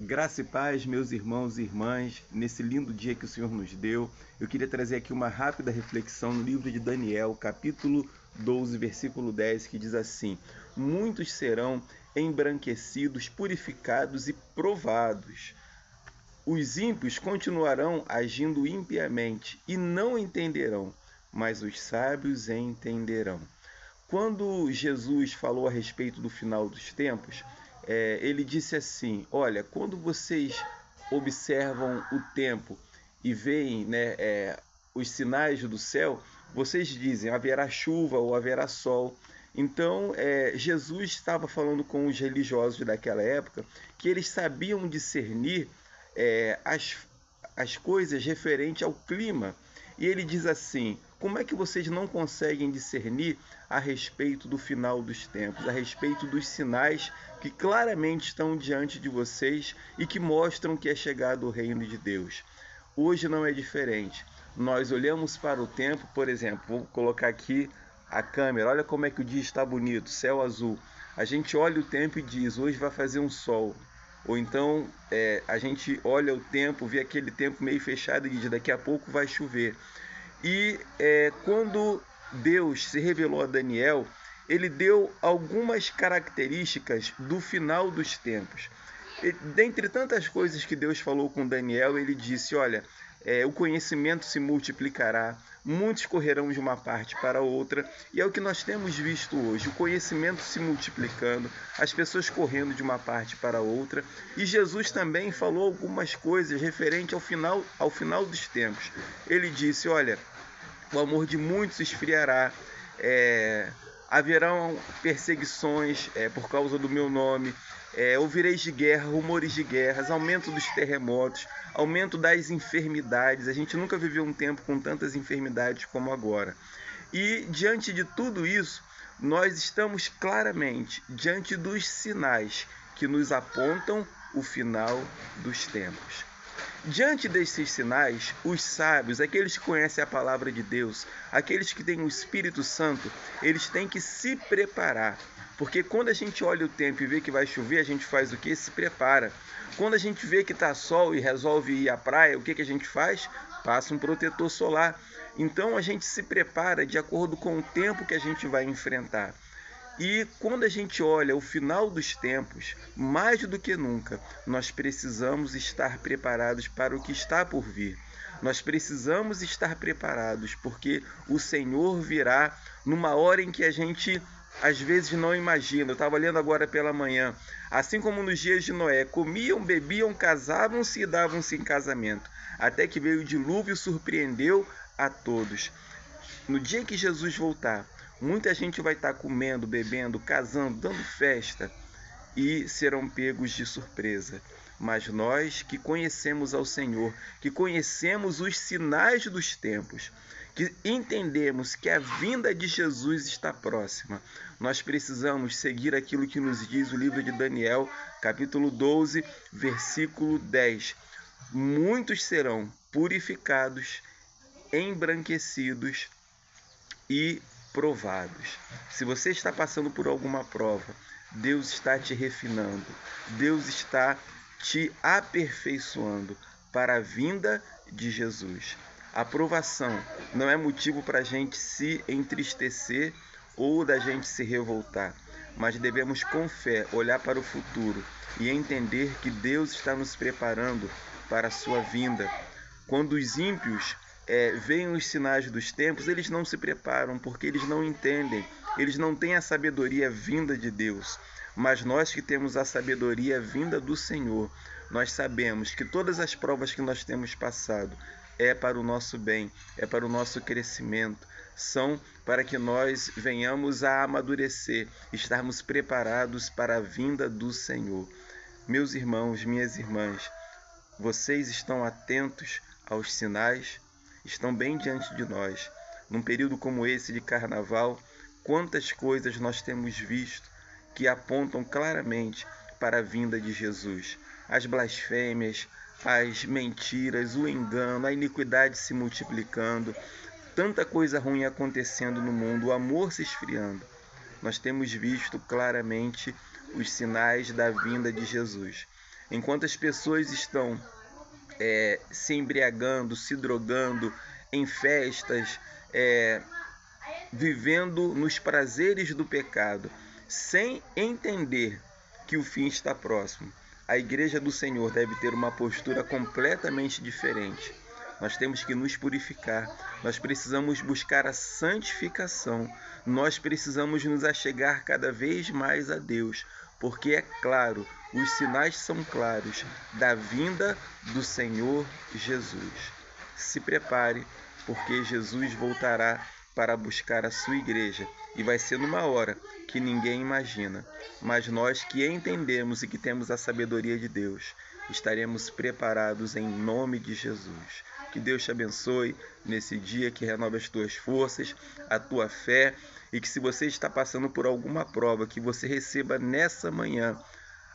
Graça e paz, meus irmãos e irmãs, nesse lindo dia que o Senhor nos deu, eu queria trazer aqui uma rápida reflexão no livro de Daniel, capítulo 12, versículo 10, que diz assim: Muitos serão embranquecidos, purificados e provados. Os ímpios continuarão agindo impiamente e não entenderão, mas os sábios entenderão. Quando Jesus falou a respeito do final dos tempos, ele disse assim: Olha, quando vocês observam o tempo e veem, né, os sinais do céu, vocês dizem haverá chuva ou haverá sol. Então, Jesus estava falando com os religiosos daquela época que eles sabiam discernir as coisas referentes ao clima. E ele diz assim: como é que vocês não conseguem discernir a respeito do final dos tempos, a respeito dos sinais que claramente estão diante de vocês e que mostram que é chegado o reino de Deus? Hoje não é diferente. Nós olhamos para o tempo, por exemplo, vou colocar aqui a câmera, olha como é que o dia está bonito, céu azul. A gente olha o tempo e diz: hoje vai fazer um sol. Ou então a gente olha o tempo, vê aquele tempo meio fechado e diz: daqui a pouco vai chover. E quando Deus se revelou a Daniel, ele deu algumas características do final dos tempos. E, dentre tantas coisas que Deus falou com Daniel, ele disse: olha, o conhecimento se multiplicará, muitos correrão de uma parte para outra, e é o que nós temos visto hoje: o conhecimento se multiplicando, as pessoas correndo de uma parte para outra. E Jesus também falou algumas coisas referente ao final dos tempos. Ele disse: olha, o amor de muitos esfriará, haverão perseguições por causa do meu nome, ouvireis de guerra, rumores de guerras, aumento dos terremotos, aumento das enfermidades. A gente nunca viveu um tempo com tantas enfermidades como agora. E diante de tudo isso, nós estamos claramente diante dos sinais que nos apontam o final dos tempos. Diante desses sinais, os sábios, aqueles que conhecem a palavra de Deus, aqueles que têm o Espírito Santo, eles têm que se preparar. Porque quando a gente olha o tempo e vê que vai chover, a gente faz o quê? Se prepara. Quando a gente vê que está sol e resolve ir à praia, o que a gente faz? Passa um protetor solar. Então a gente se prepara de acordo com o tempo que a gente vai enfrentar. E quando a gente olha o final dos tempos, mais do que nunca, nós precisamos estar preparados para o que está por vir. Nós precisamos estar preparados, porque o Senhor virá numa hora em que a gente às vezes não imagina. Eu estava lendo agora pela manhã. Assim como nos dias de Noé, comiam, bebiam, casavam-se e davam-se em casamento, até que veio o dilúvio e surpreendeu a todos. No dia que Jesus voltar, muita gente vai estar comendo, bebendo, casando, dando festa e serão pegos de surpresa. Mas nós que conhecemos ao Senhor, que conhecemos os sinais dos tempos, que entendemos que a vinda de Jesus está próxima, nós precisamos seguir aquilo que nos diz o livro de Daniel, capítulo 12, versículo 10. Muitos serão purificados, embranquecidos e provados. Se você está passando por alguma prova, Deus está te refinando, Deus está te aperfeiçoando para a vinda de Jesus. A provação não é motivo para a gente se entristecer ou da gente se revoltar, mas devemos com fé olhar para o futuro e entender que Deus está nos preparando para a sua vinda. Quando os ímpios veem os sinais dos tempos, eles não se preparam porque eles não entendem, eles não têm a sabedoria vinda de Deus. Mas nós que temos a sabedoria vinda do Senhor, nós sabemos que todas as provas que nós temos passado é para o nosso bem, é para o nosso crescimento, são para que nós venhamos a amadurecer, estarmos preparados para a vinda do Senhor. Meus irmãos, minhas irmãs, vocês estão atentos aos sinais? Estão bem diante de nós. Num período como esse de carnaval, quantas coisas nós temos visto que apontam claramente para a vinda de Jesus. As blasfêmias, as mentiras, o engano, a iniquidade se multiplicando, tanta coisa ruim acontecendo no mundo, o amor se esfriando. Nós temos visto claramente os sinais da vinda de Jesus. Enquanto as pessoas estão se embriagando, se drogando em festas, vivendo nos prazeres do pecado, sem entender que o fim está próximo, a igreja do Senhor deve ter uma postura completamente diferente. Nós temos que nos purificar, nós precisamos buscar a santificação, nós precisamos nos achegar cada vez mais a Deus, porque é claro, os sinais são claros da vinda do Senhor Jesus. Se prepare, porque Jesus voltará para buscar a sua igreja, e vai ser numa hora que ninguém imagina. Mas nós que entendemos e que temos a sabedoria de Deus, estaremos preparados em nome de Jesus. Que Deus te abençoe nesse dia, que renove as tuas forças, a tua fé, e que se você está passando por alguma prova, que você receba nessa manhã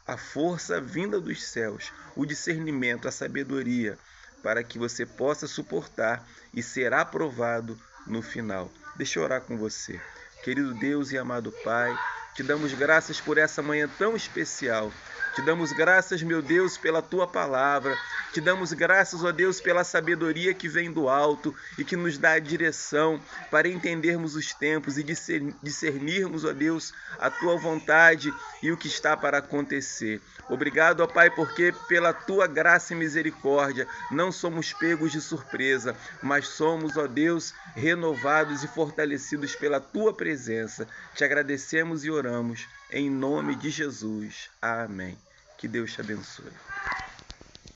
a força vinda dos céus, o discernimento, a sabedoria, para que você possa suportar e ser aprovado no final. Deixa eu orar com você. Querido Deus e amado Pai, te damos graças por essa manhã tão especial. Te damos graças, meu Deus, pela Tua palavra. Te damos graças, ó Deus, pela sabedoria que vem do alto e que nos dá a direção para entendermos os tempos e discernirmos, ó Deus, a Tua vontade e o que está para acontecer. Obrigado, ó Pai, porque pela Tua graça e misericórdia não somos pegos de surpresa, mas somos, ó Deus, renovados e fortalecidos pela Tua presença. Te agradecemos e oramos em nome de Jesus. Amém. Que Deus te abençoe.